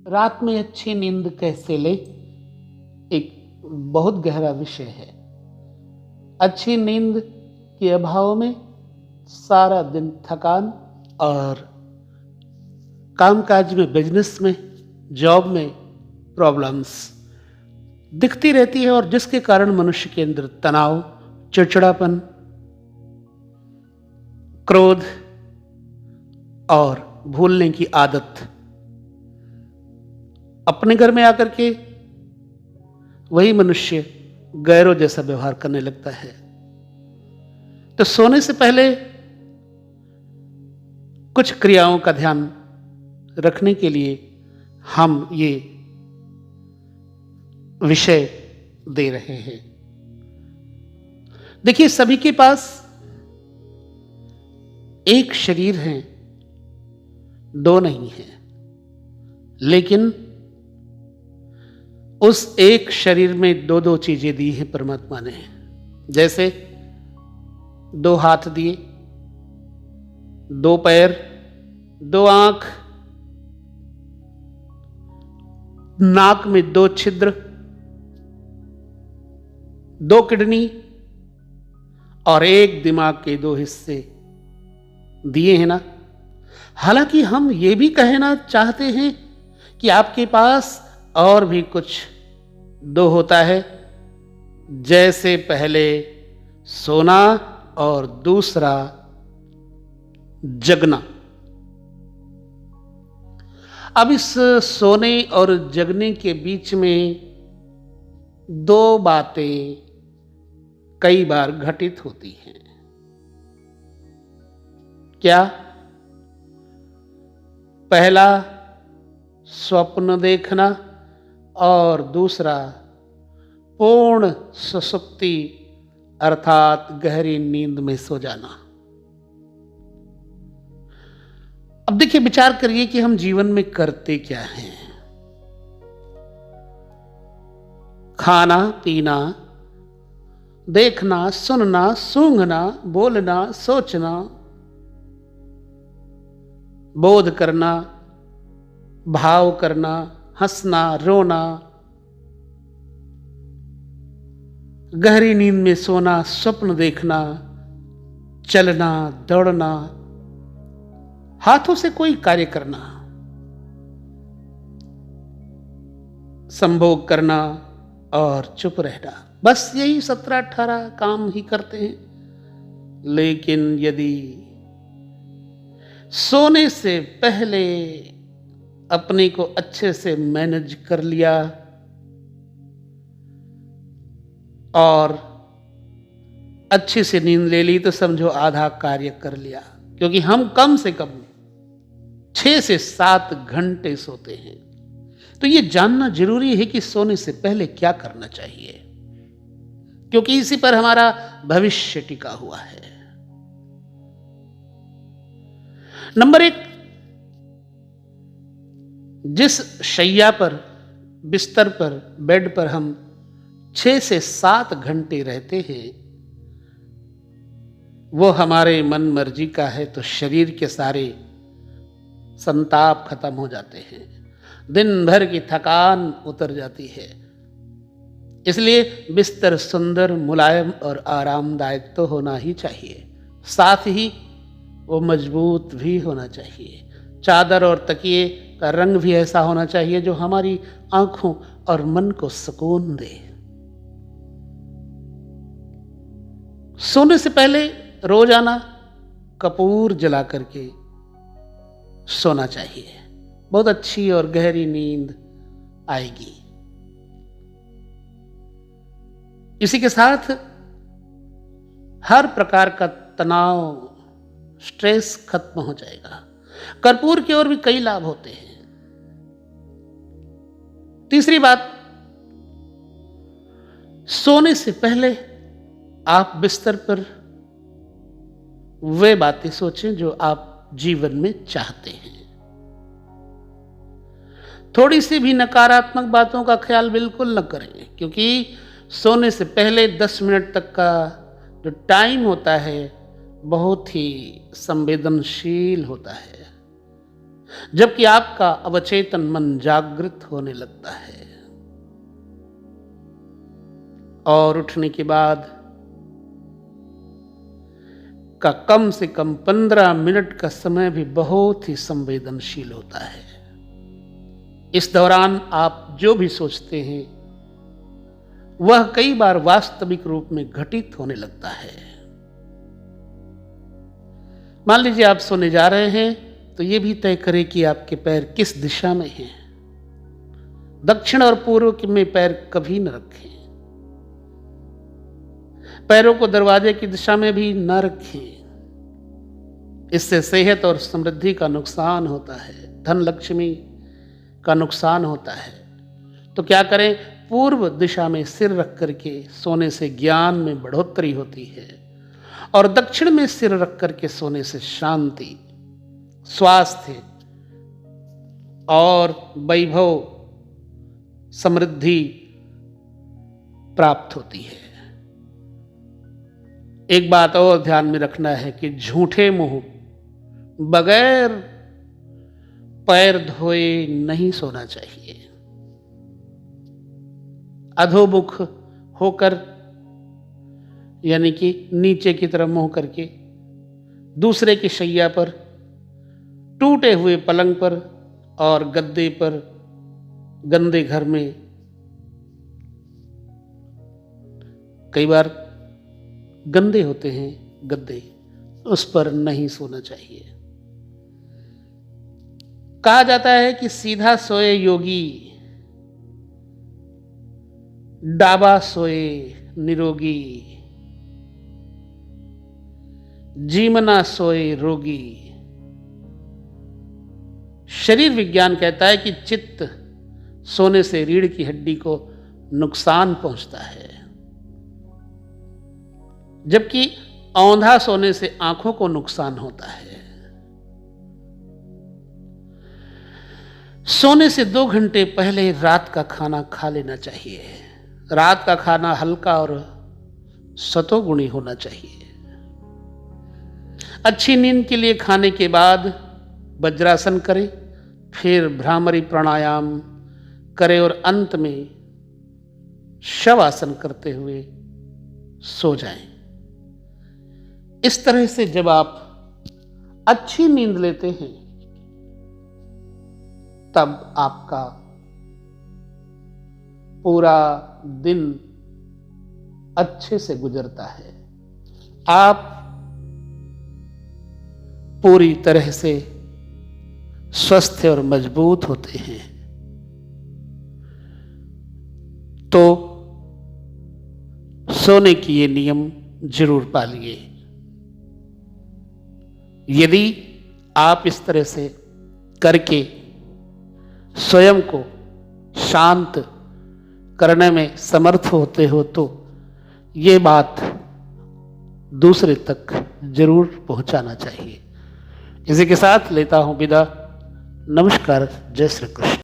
रात में अच्छी नींद कैसे ले, एक बहुत गहरा विषय है। अच्छी नींद के अभाव में सारा दिन थकान और कामकाज में, बिजनेस में, जॉब में प्रॉब्लम्स दिखती रहती है, और जिसके कारण मनुष्य के अंदर तनाव, चिड़चिड़ापन, क्रोध और भूलने की आदत अपने घर में आकर के वही मनुष्य गैरों जैसा व्यवहार करने लगता है। तो सोने से पहले कुछ क्रियाओं का ध्यान रखने के लिए हम ये विषय दे रहे हैं। देखिए, सभी के पास एक शरीर है, दो नहीं है, लेकिन उस एक शरीर में दो दो चीजें दी हैं परमात्मा ने। जैसे दो हाथ दिए, दो पैर, दो आंख, नाक में दो छिद्र, दो किडनी और एक दिमाग के दो हिस्से दिए हैं ना। हालांकि हम ये भी कहना चाहते हैं कि आपके पास और भी कुछ दो होता है, जैसे पहले सोना और दूसरा जगना। अब इस सोने और जगने के बीच में दो बातें कई बार घटित होती हैं। क्या? पहला स्वप्न देखना और दूसरा पूर्ण सुषुप्ति अर्थात गहरी नींद में सो जाना। अब देखिए, विचार करिए कि हम जीवन में करते क्या हैं। खाना, पीना, देखना, सुनना, सूंघना, बोलना, सोचना, बोध करना, भाव करना, हंसना, रोना, गहरी नींद में सोना, स्वप्न देखना, चलना, दौड़ना, हाथों से कोई कार्य करना, संभोग करना और चुप रहना। बस यही 17-18 काम ही करते हैं। लेकिन यदि सोने से पहले अपने को अच्छे से मैनेज कर लिया और अच्छी से नींद ले ली, तो समझो आधा कार्य कर लिया। क्योंकि हम कम से कम 6 से 7 घंटे सोते हैं। तो ये जानना जरूरी है कि सोने से पहले क्या करना चाहिए, क्योंकि इसी पर हमारा भविष्य टिका हुआ है। नंबर 1, जिस शैया पर, बिस्तर पर, बेड पर हम 6 से 7 घंटे रहते हैं, वो हमारे मन मर्जी का है, तो शरीर के सारे संताप खत्म हो जाते हैं, दिन भर की थकान उतर जाती है। इसलिए बिस्तर सुंदर, मुलायम और आरामदायक तो होना ही चाहिए, साथ ही वो मजबूत भी होना चाहिए। चादर और तकिए का रंग भी ऐसा होना चाहिए जो हमारी आंखों और मन को सुकून दे। सोने से पहले रोजाना कपूर जला करके सोना चाहिए, बहुत अच्छी और गहरी नींद आएगी। इसी के साथ हर प्रकार का तनाव, स्ट्रेस खत्म हो जाएगा। कर्पूर की ओर भी कई लाभ होते हैं। तीसरी बात, सोने से पहले आप बिस्तर पर वे बातें सोचें जो आप जीवन में चाहते हैं। थोड़ी सी भी नकारात्मक बातों का ख्याल बिल्कुल न करें, क्योंकि सोने से पहले 10 मिनट तक का जो टाइम होता है बहुत ही संवेदनशील होता है। जबकि आपका अवचेतन मन जागृत होने लगता है। और उठने के बाद का कम से कम 15 मिनट का समय भी बहुत ही संवेदनशील होता है। इस दौरान आप जो भी सोचते हैं वह कई बार वास्तविक रूप में घटित होने लगता है। मान लीजिए आप सोने जा रहे हैं तो यह भी तय करें कि आपके पैर किस दिशा में हैं। दक्षिण और पूर्व में पैर कभी न रखें। पैरों को दरवाजे की दिशा में भी न रखें। इससे सेहत और समृद्धि का नुकसान होता है, धन लक्ष्मी का नुकसान होता है। तो क्या करें? पूर्व दिशा में सिर रख करके सोने से ज्ञान में बढ़ोतरी होती है और दक्षिण में सिर रख करके सोने से शांति, स्वास्थ्य और वैभव, समृद्धि प्राप्त होती है। एक बात और ध्यान में रखना है कि झूठे मुंह बगैर पैर धोए नहीं सोना चाहिए। अधोमुख होकर यानी कि नीचे की तरफ मुंह करके दूसरे की शैया पर, टूटे हुए पलंग पर और गद्दे पर, गंदे घर में, कई बार गंदे होते हैं गद्दे, उस पर नहीं सोना चाहिए। कहा जाता है कि सीधा सोए योगी, डाबा सोए निरोगी, जीमना सोए रोगी। शरीर विज्ञान कहता है कि चित्त सोने से रीढ़ की हड्डी को नुकसान पहुंचता है, जबकि औंधा सोने से आंखों को नुकसान होता है। सोने से 2 घंटे पहले रात का खाना खा लेना चाहिए। रात का खाना हल्का और सतोगुणी होना चाहिए। अच्छी नींद के लिए खाने के बाद वज्रासन करें, फिर भ्रामरी प्राणायाम करें और अंत में शवासन करते हुए सो जाएं। इस तरह से जब आप अच्छी नींद लेते हैं तब आपका पूरा दिन अच्छे से गुजरता है। आप पूरी तरह से स्वस्थ और मजबूत होते हैं। तो सोने की ये नियम जरूर पालिए। यदि आप इस तरह से करके स्वयं को शांत करने में समर्थ होते हो तो ये बात दूसरे तक जरूर पहुंचाना चाहिए। इसी के साथ लेता हूं विदा। नमस्कार। जय श्री कृष्ण।